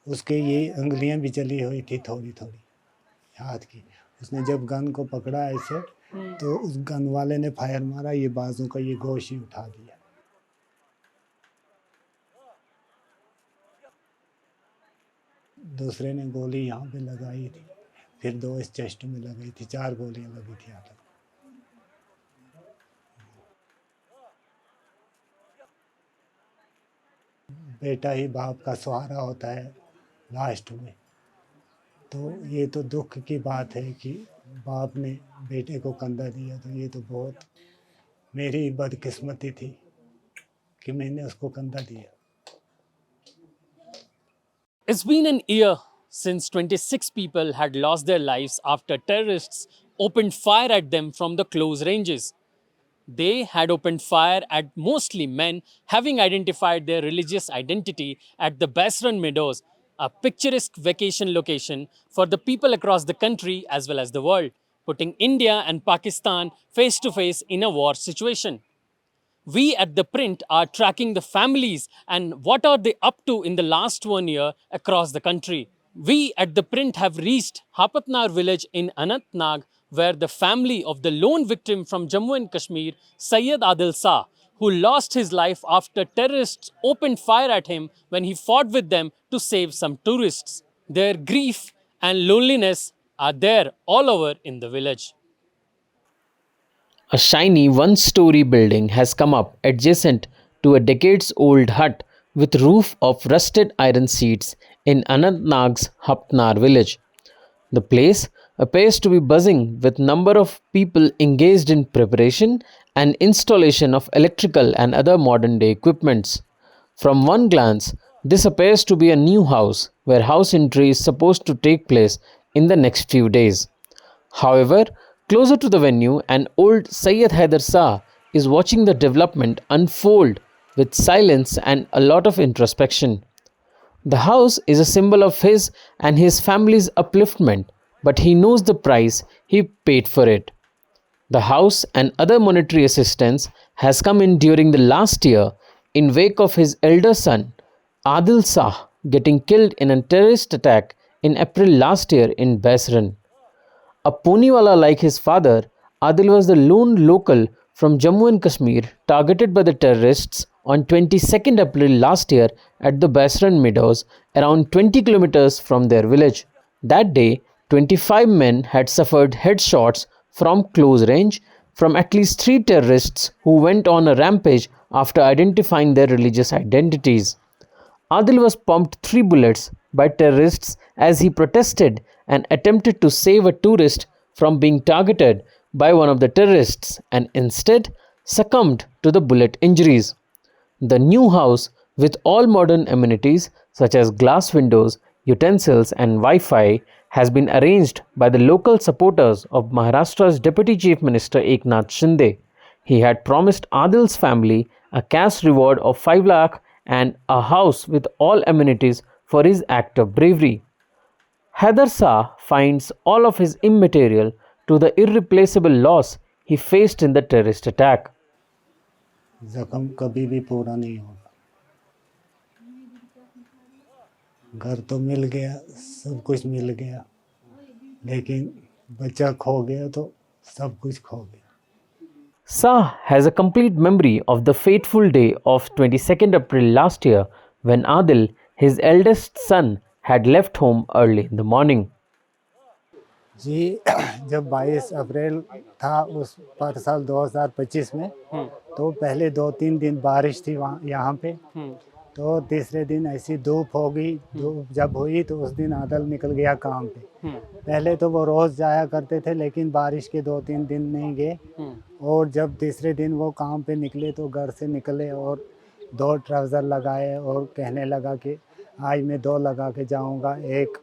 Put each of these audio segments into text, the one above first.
उसके ये उंगलियां भी जली हुई थी थोड़ी थोड़ी हाथ की। उसने जब गन को पकड़ा ऐसे तो उस गन वाले ने फायर मारा, ये बाजू का ये गोश ही उठा दिया। दूसरे ने गोली यहाँ पे लगाई थी, फिर 2 इस चेस्ट में लगाई थी, 4 गोलियां लगी थी आगे। बेटा ही बाप का सहारा होता है लास्ट में, तो ये तो दुख की बात है कि बाप ने बेटे को कंधा दिया। तो ये तो बहुत मेरी बदकिस्मती थी कि मैंने उसको कंधा दिया। It's been an year since 26 people had lost their lives after terrorists opened fire at them from the close ranges. They had opened fire at mostly men having identified their religious identity at the Basran Meadows, a picturesque vacation location for the people across the country as well as the world, putting India and Pakistan face to face in a war situation. We at the print are tracking the families and what are they up to in the last 1 year across the country. We at the print have reached Hapatnar village in Anantnag, where the family of the lone victim from Jammu and Kashmir, Syed Adil Shah, who lost his life after terrorists opened fire at him when he fought with them to save some tourists. Their grief and loneliness are there all over in the village. A shiny one-story building has come up adjacent to a decades-old hut with roof of rusted iron seats in Anantnag's Haptnar village. The place appears to be buzzing with number of people engaged in preparation and installation of electrical and other modern day equipments. From one glance, this appears to be a new house where house entry is supposed to take place in the next few days. However, closer to the venue, an old Sayyid Haider Shah is watching the development unfold with silence and a lot of introspection. The house is a symbol of his and his family's upliftment, but he knows the price he paid for it. The house and other monetary assistance has come in during the last year in wake of his elder son, Adil Shah, getting killed in a terrorist attack in April last year in Basran. A Poniwala like his father, Adil was the lone local from Jammu and Kashmir targeted by the terrorists on 22nd April last year at the Basran Meadows, around 20 kilometers from their village. That day, 25 men had suffered headshots from close range from at least 3 terrorists who went on a rampage after identifying their religious identities. Adil was pumped 3 bullets by terrorists as he protested and attempted to save a tourist from being targeted by one of the terrorists and instead succumbed to the bullet injuries. The new house, with all modern amenities such as glass windows, utensils, and Wi Fi, has been arranged by the local supporters of Maharashtra's Deputy Chief Minister Eknath Shinde. He had promised Adil's family a cash reward of 5 lakh and a house with all amenities for his act of bravery. Haider Shah finds all of his immaterial to the irreplaceable loss he faced in the terrorist attack. जख्म कभी भी पूरा नहीं होगा। घर तो मिल गया, सब कुछ मिल गया, लेकिन बच्चा खो गया तो सब कुछ खो गया। Shah has a complete memory of the fateful day of 22nd April last year when Adil, his eldest son, had left home early in the morning. जी जब 22 अप्रैल था उस पर साल 2025 में, तो पहले 2-3 दिन बारिश थी वहाँ यहाँ पे। तो तीसरे दिन ऐसी धूप हो गई, धूप जब हुई तो उस दिन आदल निकल गया काम पे। पहले तो वो रोज़ जाया करते थे, लेकिन बारिश के 2-3 दिन नहीं गए। और जब तीसरे दिन वो काम पे निकले तो घर से निकले और 2 ट्राउज़र लगाए और कहने लगा कि आज मैं 2 लगा के जाऊंगा, एक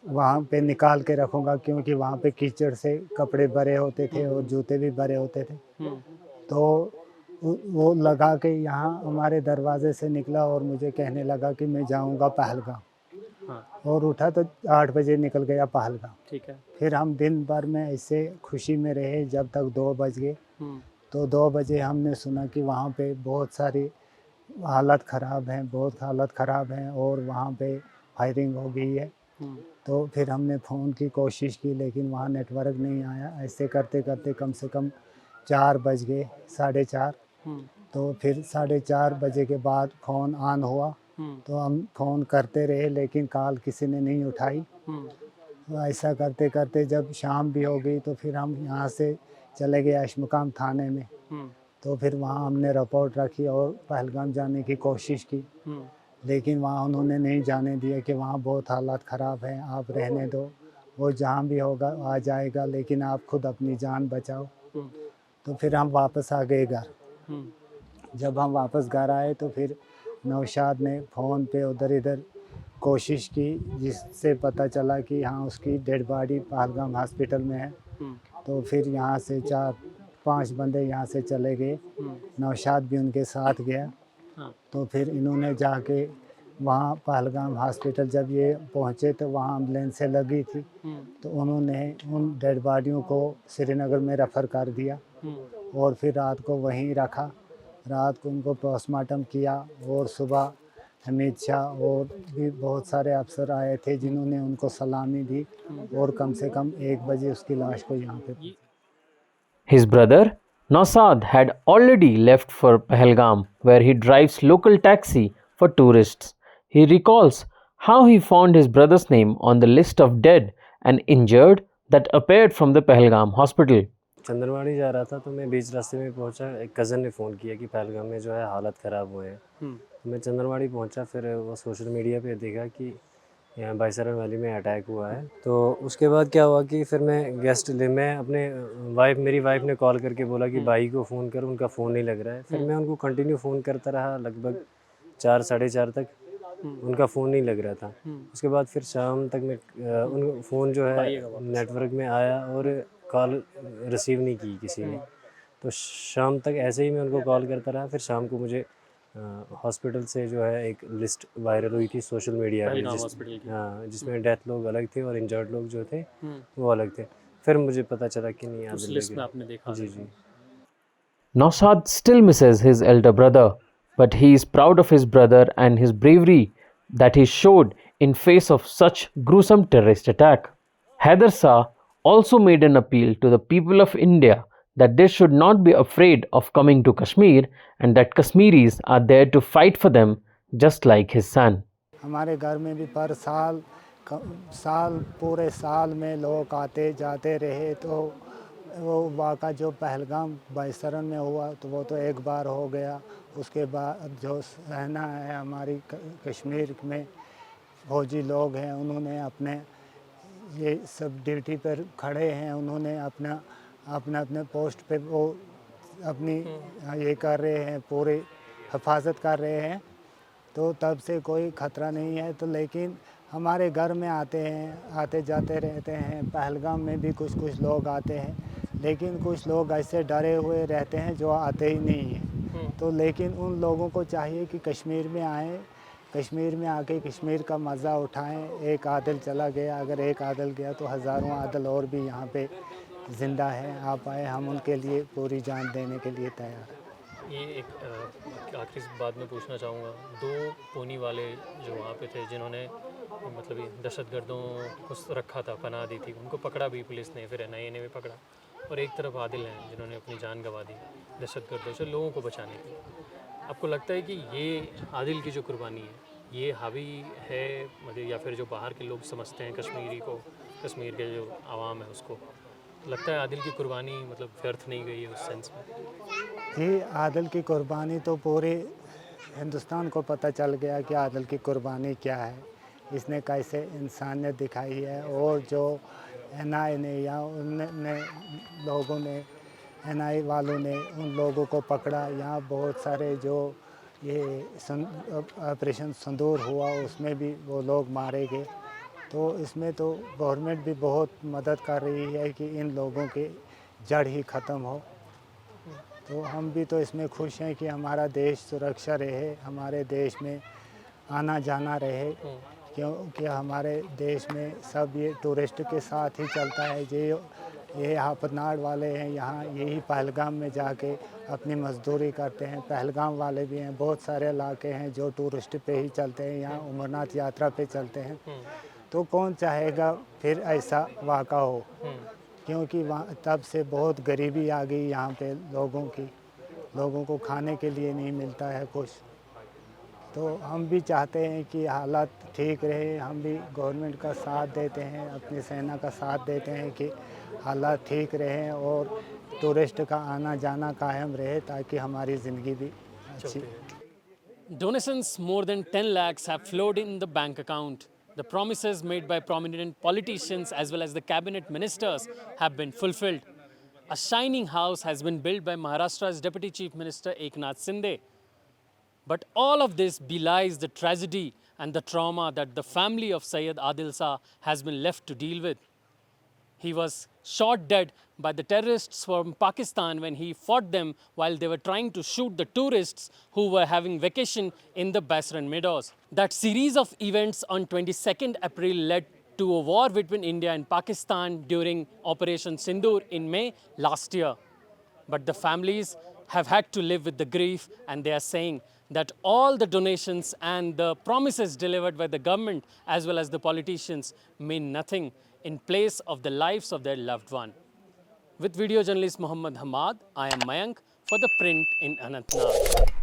वहाँ पे निकाल के रखूंगा, क्योंकि वहाँ पे कीचड़ से कपड़े भरे होते थे और जूते भी भरे होते थे। तो वो लगा के यहाँ हमारे दरवाजे से निकला और मुझे कहने लगा कि मैं जाऊंगा पहलगाम। और उठा तो 8 बजे निकल गया पहलगाम। ठीक है। फिर हम दिन भर में ऐसे खुशी में रहे जब तक 2 बज गए। तो 2 बजे हमने सुना कि वहाँ पे बहुत सारी हालत ख़राब हैं, बहुत हालत ख़राब हैं और वहाँ पे फायरिंग हो गई है। तो फिर हमने फ़ोन की कोशिश की लेकिन वहाँ नेटवर्क नहीं आया। ऐसे करते करते कम से कम 4 बज गए, 4:30। तो फिर 4:30 बजे के बाद फ़ोन ऑन हुआ, तो हम फ़ोन करते रहे लेकिन कॉल किसी ने नहीं उठाई। तो ऐसा करते करते जब शाम भी हो गई तो फिर हम यहाँ से चले गए अशमुकाम थाने में। तो फिर वहाँ हमने रिपोर्ट रखी और पहलगाम जाने की कोशिश की, लेकिन वहाँ उन्होंने नहीं जाने दिया कि वहाँ बहुत हालात ख़राब हैं, आप रहने दो, वो जहाँ भी होगा आ जाएगा, लेकिन आप खुद अपनी जान बचाओ। तो फिर हम वापस आ गए घर। जब हम वापस घर आए तो फिर नौशाद ने फ़ोन पे उधर इधर कोशिश की, जिससे पता चला कि हाँ उसकी डेड बॉडी पहलगाम हॉस्पिटल में है। तो फिर यहाँ से 4-5 बंदे यहाँ से चले गए, नौशाद भी उनके साथ गया। तो फिर इन्होंने जाके वहाँ पहलगाम हॉस्पिटल जब ये पहुँचे तो वहाँ एम्बुलेंसें लगी थी, तो उन्होंने उन डेड बॉडियों को श्रीनगर में रेफ़र कर दिया और फिर रात को वहीं रखा। रात को उनको पोस्टमार्टम किया और सुबह हमीद शाह और भी बहुत सारे अफसर आए थे जिन्होंने उनको सलामी दी और कम से कम 1 बजे उसकी लाश को यहाँ पे His brother Nausad had already left for Pahalgam, where he drives local taxi for tourists. He recalls how he found his brother's name on the list of dead and injured that appeared from the Pahalgam hospital. Chandanwadi जा रहा था तो मैं बीच रास्ते में पहुंचा। एक cousin ने फ़ोन किया कि पहलगाम में जो है हालत ख़राब हुए हैं। तो मैं चंदनवाड़ी पहुंचा, फिर वो सोशल मीडिया पे देखा कि यहाँ बाईसरन वैली में अटैक हुआ है। तो उसके बाद क्या हुआ कि फिर मैं अपने मेरी वाइफ ने कॉल करके बोला कि भाई को फ़ोन कर, उनका फ़ोन नहीं लग रहा है। फिर मैं उनको कंटिन्यू फ़ोन करता रहा लगभग 4 साढ़े 4 तक, उनका फ़ोन नहीं लग रहा था। उसके बाद फिर शाम तक मैं उन फ़ोन जो है नेटवर्क में आया और कॉल रिसीव नहीं की किसी ने। तो शाम तक ऐसे ही मैं उनको कॉल करता रहा। फिर शाम को मुझे हॉस्पिटल से जो है एक लिस्ट वायरल हुई थी सोशल मीडिया पे, जिसमें डेथ लोग अलग थे और इंजर्ड लोग जो थे वो अलग थे। फिर मुझे पता चला कि नहीं, उस लिस्ट में आपने देखा। जी जी। Nausad still misses his elder brother, but he is proud of his brother and his bravery that he showed in face of such gruesome terrorist attack. Haider Shah also made an appeal to the people of India that they should not be afraid of coming to Kashmir and that Kashmiris are there to fight for them just like his son. हमारे घर में भी पर साल पूरे साल में लोग आते जाते रहे। तो वो वाक़ा जो पहलगाम बाईसरन में हुआ तो वो तो एक बार हो गया। उसके बाद जो सेना है हमारी कश्मीर में फौजी लोग हैं, उन्होंने अपने ये सब ड्यूटी पर खड़े हैं, उन्होंने अपना अपने पोस्ट पे वो अपनी ये कर रहे हैं, पूरी हिफाजत कर रहे हैं। तो तब से कोई ख़तरा नहीं है। तो लेकिन हमारे घर में आते हैं, आते जाते रहते हैं। पहलगाम में भी कुछ लोग आते हैं, लेकिन कुछ लोग ऐसे डरे हुए रहते हैं जो आते ही नहीं हैं। तो लेकिन उन लोगों को चाहिए कि कश्मीर में आएँ, कश्मीर में आके कश्मीर का मज़ा उठाएं। एक आदिल चला गया, अगर एक आदिल गया तो हज़ारों आदिल और भी यहाँ पे ज़िंदा हैं। आप आए, हम उनके लिए पूरी जान देने के लिए तैयार हैं। ये एक आखिरी बात मैं पूछना चाहूँगा, 2 पोनी वाले जो वहाँ पे थे जिन्होंने मतलब ये दहशतगर्दों को रखा था, पनाह दी थी, उनको पकड़ा भी पुलिस ने, फिर NIA ने भी पकड़ा, और एक तरफ आदिल हैं जिन्होंने अपनी जान गंवा दी दहशतगर्दों से लोगों को बचाने के लिए। आपको लगता है कि ये आदिल की जो कुर्बानी है ये हावी है, मतलब या फिर जो बाहर के लोग समझते हैं कश्मीरी को, कश्मीर के जो आवाम है उसको लगता है आदिल की कुर्बानी मतलब व्यर्थ नहीं गई है उस सेंस में? जी, आदिल की कुर्बानी तो पूरे हिंदुस्तान को पता चल गया कि आदिल की कुर्बानी क्या है, इसने कैसे इंसानियत दिखाई है। और जो NIA ने या उनने लोगों ने, NIA वालों ने उन लोगों को पकड़ा। यहाँ बहुत सारे जो ये ऑपरेशन संदूर हुआ उसमें भी वो लोग मारे गए। तो इसमें तो गवर्नमेंट भी बहुत मदद कर रही है कि इन लोगों की जड़ ही ख़त्म हो। तो हम भी तो इसमें खुश हैं कि हमारा देश सुरक्षा रहे, हमारे देश में आना जाना रहे, क्योंकि हमारे देश में सब ये टूरिस्ट के साथ ही चलता है। ये यहाँ पतनाड़ वाले हैं, यहाँ यही पहलगाम में जाके अपनी मजदूरी करते हैं। पहलगाम वाले भी हैं, बहुत सारे इलाके हैं जो टूरिस्ट पे ही चलते हैं, यहाँ अमरनाथ यात्रा पे चलते हैं। तो कौन चाहेगा फिर ऐसा वाक़ा हो, क्योंकि वहाँ तब से बहुत गरीबी आ गई यहाँ पे लोगों को खाने के लिए नहीं मिलता है कुछ। तो हम भी चाहते हैं कि हालात ठीक रहे, हम भी गवर्नमेंट का साथ देते हैं, अपनी सेना का साथ देते हैं कि हालात ठीक रहें और टूरिस्ट का आना जाना कायम रहे, ताकि हमारी ज़िंदगी भी अच्छी। Donations more than 10 lakhs have flowed in the bank account. The promises made by prominent politicians as well as the cabinet ministers have been fulfilled. A shining house has been built by Maharashtra's Deputy Chief Minister Eknath Shinde. But all of this belies the tragedy and the trauma that the family of Syed Adil Shah has been left to deal with. He was shot dead by the terrorists from Pakistan when he fought them while they were trying to shoot the tourists who were having vacation in the Basran Meadows. That series of events on 22nd April led to a war between India and Pakistan during Operation Sindoor in May last year. But the families have had to live with the grief, and they are saying that all the donations and the promises delivered by the government as well as the politicians mean nothing in place of the lives of their loved one. With video journalist Muhammad Hamad, I am Mayank for the Print in Anantnag.